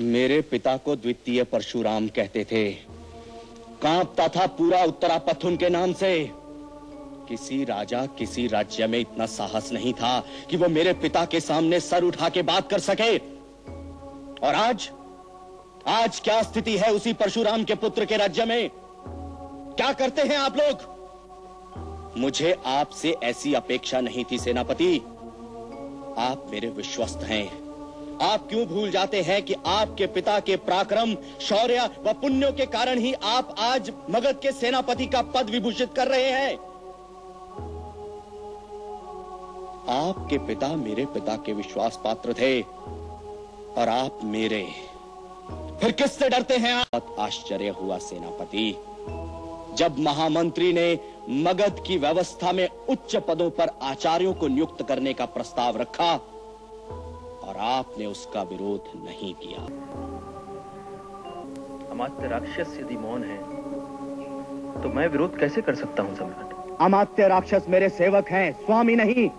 मेरे पिता को द्वितीय परशुराम कहते थे। कांपता था पूरा उत्तरापथ उनके नाम से। किसी राजा, किसी राज्य में इतना साहस नहीं था कि वो मेरे पिता के सामने सर उठा के बात कर सके। और आज क्या स्थिति है उसी परशुराम के पुत्र के राज्य में? क्या करते हैं आप लोग? मुझे आपसे ऐसी अपेक्षा नहीं थी सेनापति। आप मेरे विश्वस्त हैं। आप क्यों भूल जाते हैं कि आपके पिता के पराक्रम, शौर्य व पुण्यों के कारण ही आप आज मगध के सेनापति का पद विभूषित कर रहे हैं? आपके पिता मेरे पिता के विश्वास पात्र थे और आप मेरे। फिर किससे डरते हैं आप? बहुत आश्चर्य हुआ सेनापति जब महामंत्री ने मगध की व्यवस्था में उच्च पदों पर आचार्यों को नियुक्त करने का प्रस्ताव रखा और आपने उसका विरोध नहीं किया। अमात्य राक्षस यदि मौन है तो मैं विरोध कैसे कर सकता हूं सम्राट? अमात्य राक्षस मेरे सेवक हैं, स्वामी नहीं।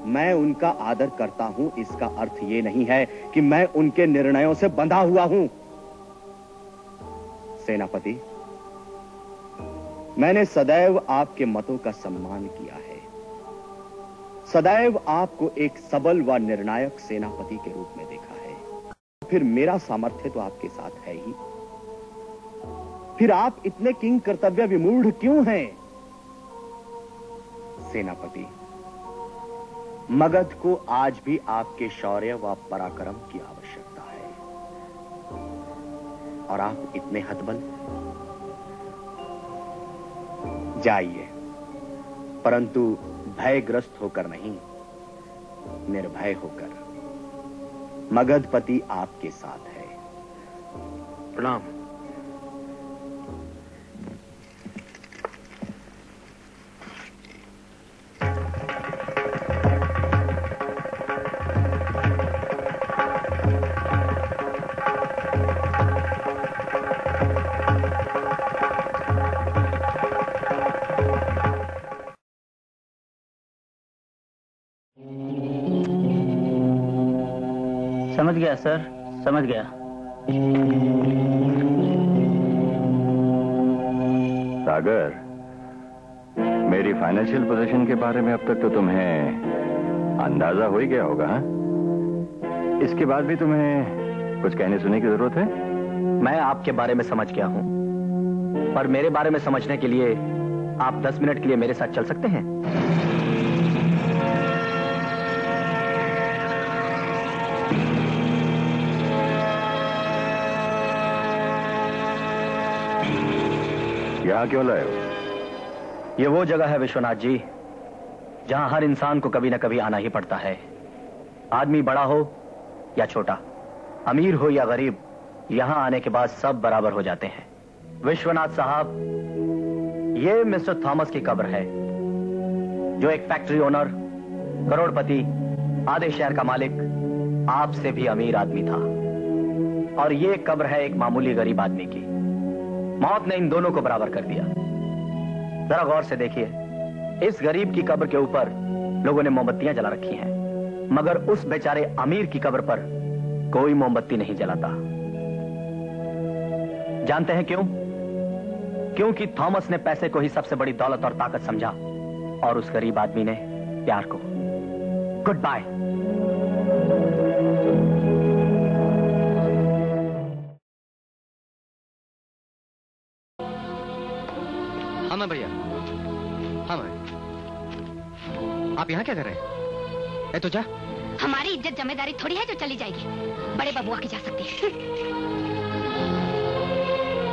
मैं उनका आदर करता हूं, इसका अर्थ यह नहीं है कि मैं उनके निर्णयों से बंधा हुआ हूं। सेनापति, मैंने सदैव आपके मतों का सम्मान किया है, सदैव आपको एक सबल व निर्णायक सेनापति के रूप में देखा है। फिर मेरा सामर्थ्य तो आपके साथ है ही, फिर आप इतने किंग कर्तव्य विमूढ़ क्यों हैं? सेनापति, मगध को आज भी आपके शौर्य व पराक्रम की आवश्यकता है और आप इतने हतबल। जाइए, परंतु भयग्रस्त होकर नहीं, निर्भय होकर। मगधपति आपके साथ है। प्रणाम। समझ गया सर, समझ गया। सागर, मेरी फाइनेंशियल पोजीशन के बारे में अब तक तो तुम्हें अंदाजा हो ही गया होगा, हाँ? इसके बाद भी तुम्हें कुछ कहने सुनने की जरूरत है? मैं आपके बारे में समझ गया हूं, पर मेरे बारे में समझने के लिए आप 10 मिनट के लिए मेरे साथ चल सकते हैं? यहां क्यों लाए हो? ये वो जगह है विश्वनाथ जी जहां हर इंसान को कभी ना कभी आना ही पड़ता है। आदमी बड़ा हो या छोटा, अमीर हो या गरीब, यहां आने के बाद सब बराबर हो जाते हैं। विश्वनाथ साहब, ये मिस्टर थॉमस की कब्र है, जो एक फैक्ट्री ओनर, करोड़पति, आधे शहर का मालिक, आपसे भी अमीर आदमी था। और ये कब्र है एक मामूली गरीब आदमी की। मौत ने इन दोनों को बराबर कर दिया। जरा गौर से देखिए, इस गरीब की कब्र के ऊपर लोगों ने मोमबत्तियां जला रखी हैं, मगर उस बेचारे अमीर की कब्र पर कोई मोमबत्ती नहीं जलाता। जानते हैं क्यों? क्योंकि थॉमस ने पैसे को ही सबसे बड़ी दौलत और ताकत समझा और उस गरीब आदमी ने प्यार को। Good bye. हाँ मैं भैया, हाँ मैं। आप यहाँ क्या कर रहे हैं? तो जा। हमारी इज्जत जमेदारी थोड़ी है जो चली जाएगी। बड़े बबुआ की जा सकती है।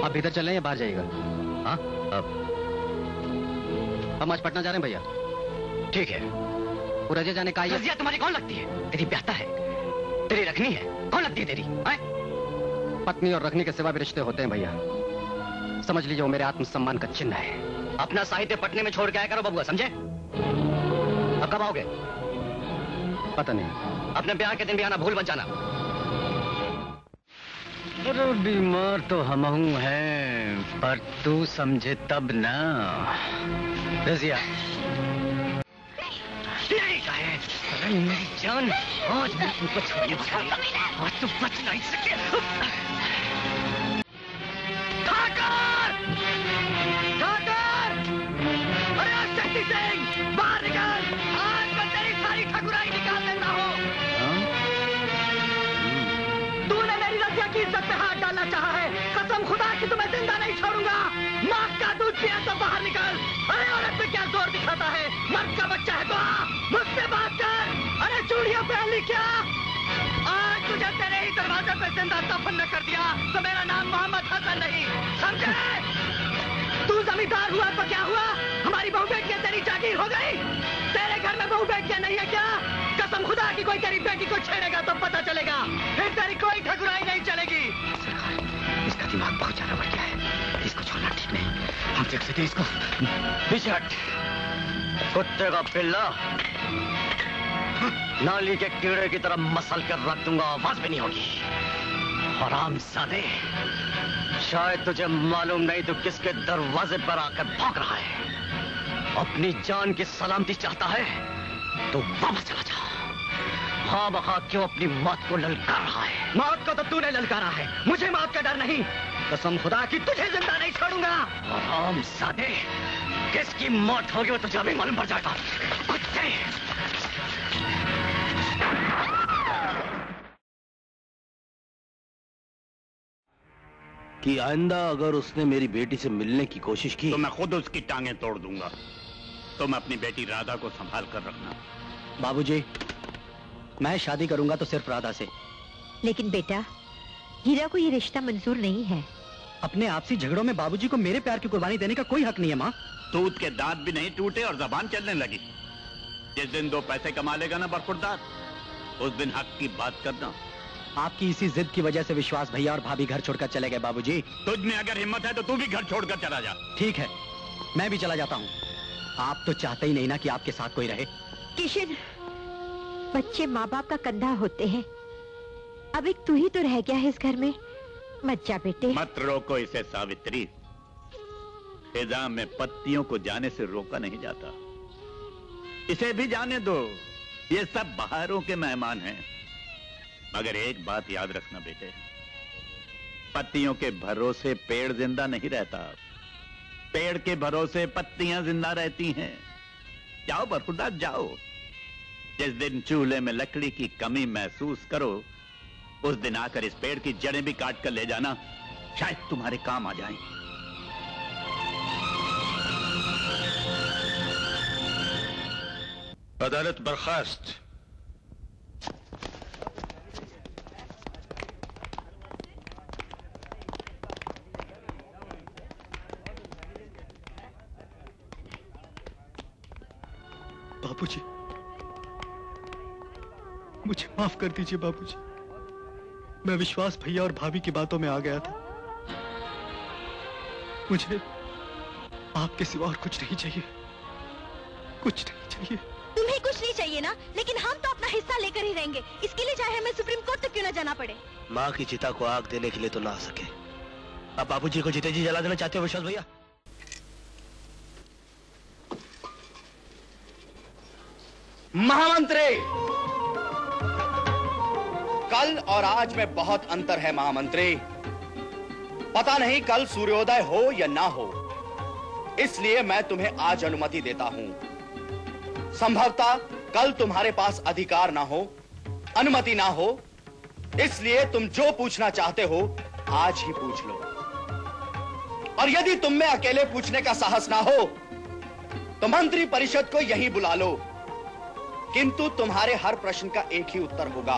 आप भीतर चल रहे हैं या बाहर जाइएगा? हाँ, हम आज पटना जा रहे हैं भैया। ठीक है। वो रजिया जाने का। रजिया तुम्हारी कौन लगती है? तेरी ब्याहता है, तेरी रखनी है। कौन लगती है तेरी? पत्नी और रखनी के सिवा भी रिश्ते होते हैं भैया। समझ लीजिए वो मेरे आत्मसम्मान का चिन्ह है। अपना साहित्य पटने में छोड़ के आया करो बबुआ, समझे? अब कब आओगे? पता नहीं। अपने ब्याह के दिन भी आना भूल मत जाना। अरे बीमार तो हमहू हैं, पर तू समझे तब ना। रजिया नहीं कहे। अरे मेरी जान, आज मैं तुमको छोड़ने वाला नहीं, आज तुम बच नहीं सके। ठाकर! ठाकर! अरे शक्ति सिंह, बाहर निकल! आज मैं तेरी सारी ठकुराई निकाल देता हूँ। तूने मेरी रसिया की इज्जत पे हाथ डालना चाहा है, कसम खुदा की तुम्हें जिंदा नहीं छोड़ूंगा। माँ का दूध पिया तो बाहर निकल। अरे औरत पे क्या जोर दिखाता है, मर्द का बच्चा है तो आ, मुझसे बात कर। अरे चूड़ियां पहन ली क्या? आज तुझे तेरे ही दरवाजे पे जिंदा दफन न कर दिया तो मेरा नाम मोहम्मद हसन नहीं, समझे? तू जमींदार हुआ तो क्या हुआ, हमारी बहू बेटियां तेरी जागीर हो गई। तेरे घर में बहू बेटियां नहीं है क्या? कसम खुदा की कोई तेरी बेटी को छेड़ेगा तो पता चलेगा, फिर तेरी कोई ठकुराई नहीं चलेगी। सरकार, इसका दिमाग बहुत ज्यादा बढ़ गया है, इसको छोड़ना ठीक नहीं। हम देख सकते इसको। पीछे हट, कुत्ते का पिल्ला, नाली के कीड़े की तरह मसल कर रख दूंगा, आवाज भी नहीं होगी। हरामजादे, शायद तुझे मालूम नहीं तो किसके दरवाजे पर आकर भौंक रहा है। अपनी जान की सलामती चाहता है तो वापस चला जा। हाँ बहा क्यों अपनी मौत को ललकार रहा है? मौत को तो तूने ललकारा है, मुझे मौत का डर नहीं। कसम खुदा की तुझे जिंदा नहीं छोड़ूंगा। हरामजादे, किसकी मौत होगी वो तुझे अभी मालूम पड़ जाएगा। कुत्ते! कि आइंदा अगर उसने मेरी बेटी से मिलने की कोशिश की तो मैं खुद उसकी टांगें तोड़ दूंगा। तुम अपनी बेटी राधा को संभाल कर रखना। बाबूजी, मैं शादी करूंगा तो सिर्फ राधा से। लेकिन बेटा, हीरा को ये रिश्ता मंजूर नहीं है। अपने आपसी झगड़ों में बाबूजी को मेरे प्यार की कुर्बानी देने का कोई हक नहीं है माँ। दूध के दांत भी नहीं टूटे और जबान चलने लगी। जिस दिन 2 पैसे कमा लेगा ना बरखुरदार, उस दिन हक की बात करना। आपकी इसी जिद की वजह से विश्वास भैया और भाभी घर छोड़कर चले गए बाबूजी। तुझ में अगर हिम्मत है तो तू भी घर छोड़कर चला जा। ठीक है, मैं भी चला जाता हूँ। आप तो चाहते ही नहीं ना कि आपके साथ कोई रहे। किशन, बच्चे माँ बाप का कंधा होते हैं। अब एक तू ही तो रह गया है इस घर में। मत जा बेटे। मत रोको इसे सावित्री। फिजा में पत्तियों को जाने से रोका नहीं जाता। इसे भी जाने दो, ये सब बहारों के मेहमान हैं। मगर एक बात याद रखना बेटे, पत्तियों के भरोसे पेड़ जिंदा नहीं रहता, पेड़ के भरोसे पत्तियां जिंदा रहती हैं। जाओ बरखुरदार जाओ। जिस दिन चूल्हे में लकड़ी की कमी महसूस करो, उस दिन आकर इस पेड़ की जड़ें भी काट कर ले जाना, शायद तुम्हारे काम आ जाएं। अदालत बर्खास्त। बाबूजी, मुझे माफ कर दीजिए बाबूजी। मैं विश्वास भैया और भाभी की बातों में आ गया था। मुझे आपके सिवा और कुछ नहीं चाहिए, कुछ नहीं चाहिए। तुम्हें कुछ नहीं चाहिए ना, लेकिन हम तो अपना हिस्सा लेकर ही रहेंगे। इसके लिए चाहे हमें सुप्रीम कोर्ट तक क्यों ना जाना पड़े। माँ की चिता को आग देने के लिए तो ना आ सके, अब बाबूजी को जीते जी जला देना चाहते हो विश्वास भैया? महामंत्री, कल और आज में बहुत अंतर है महामंत्री। पता नहीं कल सूर्योदय हो या ना हो, इसलिए मैं तुम्हें आज अनुमति देता हूं। संभवतः कल तुम्हारे पास अधिकार ना हो, अनुमति ना हो, इसलिए तुम जो पूछना चाहते हो आज ही पूछ लो। और यदि तुम में अकेले पूछने का साहस ना हो तो मंत्री परिषद को यहीं बुला लो। किंतु तुम्हारे हर प्रश्न का एक ही उत्तर होगा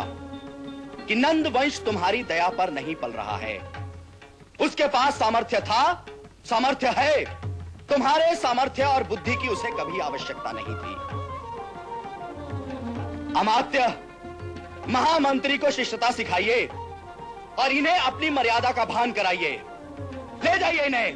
कि नंद वंश तुम्हारी दया पर नहीं पल रहा है। उसके पास सामर्थ्य था, सामर्थ्य है। तुम्हारे सामर्थ्य और बुद्धि की उसे कभी आवश्यकता नहीं थी। अमात्य, महामंत्री को शिष्टता सिखाइए और इन्हें अपनी मर्यादा का भान कराइए। ले जाइए इन्हें।